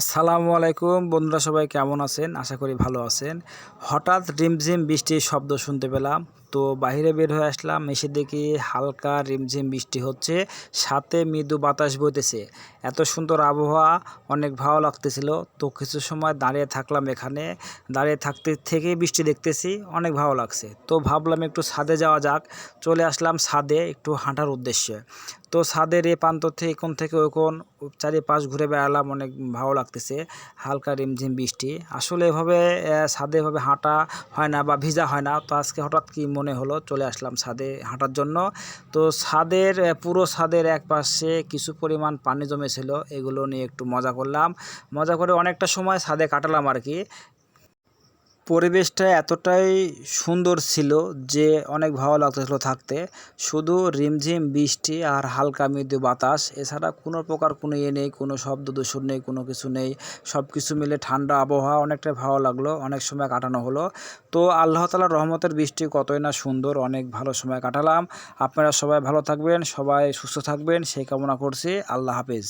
আসসালামু আলাইকুম বন্ধুরা, সবাই কেমন আছেন? আশা করি ভালো আছেন। হঠাৎ রিমঝিম বৃষ্টির শব্দ শুনতে পেলাম, তো বাইরে বের হয়ে আসলাম। এসে দেখি হালকা রিমঝিম বৃষ্টি হচ্ছে, সাথে মৃদু বাতাস বইতেছে। এত সুন্দর আবহাওয়া, অনেক ভালো লাগতেছিল। তো কিছু সময় দাঁড়িয়ে থাকলাম এখানে। দাঁড়িয়ে থাকতে থেকে বৃষ্টি দেখতেছি, অনেক ভালো লাগছে। তো ভাবলাম একটু ছাদে যাওয়া যাক। চলে আসলাম ছাদে একটু হাঁটার উদ্দেশ্যে। তো ছাদের এই প্রান্ত থেকে কোণ থেকে ওই কোণ চারিপাশ ঘুরে বেড়ালাম, অনেক ভালো লাগতেছে। হালকা রিমঝিম বৃষ্টি, আসলে এভাবে ছাদে এভাবে হাঁটা হয় না বা ভিজা হয় না। তো আজকে হঠাৎ কি মনে হলো, চলে আসলাম ছাদে হাঁটার জন্য। তো ছাদের পুরো ছাদের এক পাশে কিছু পরিমাণ পানি জমেছিল, এগুলো নিয়ে একটু মজা করলাম। মজা করে অনেকটা সময় ছাদে কাটালাম আর কি। পরিবেশটা এতটাই সুন্দর ছিল যে অনেক ভালো লাগতেছিল থাকতে। শুধু রিমঝিম বৃষ্টি আর হালকা মৃদু বাতাস, এছাড়া কোনো প্রকার কোনো নেই, কোনো শব্দ দূষণ নেই, কোনো কিছু নেই। সব কিছু মিলে ঠান্ডা আবহাওয়া, অনেকটাই ভালো লাগলো, অনেক সময় কাটানো হলো। তো আল্লাহ তাআলার রহমতের বৃষ্টি কতই না সুন্দর, অনেক ভালো সময় কাটালাম। আপনারা সবাই ভালো থাকবেন, সবাই সুস্থ থাকবেন সেই কামনা করছি। আল্লাহ হাফেজ।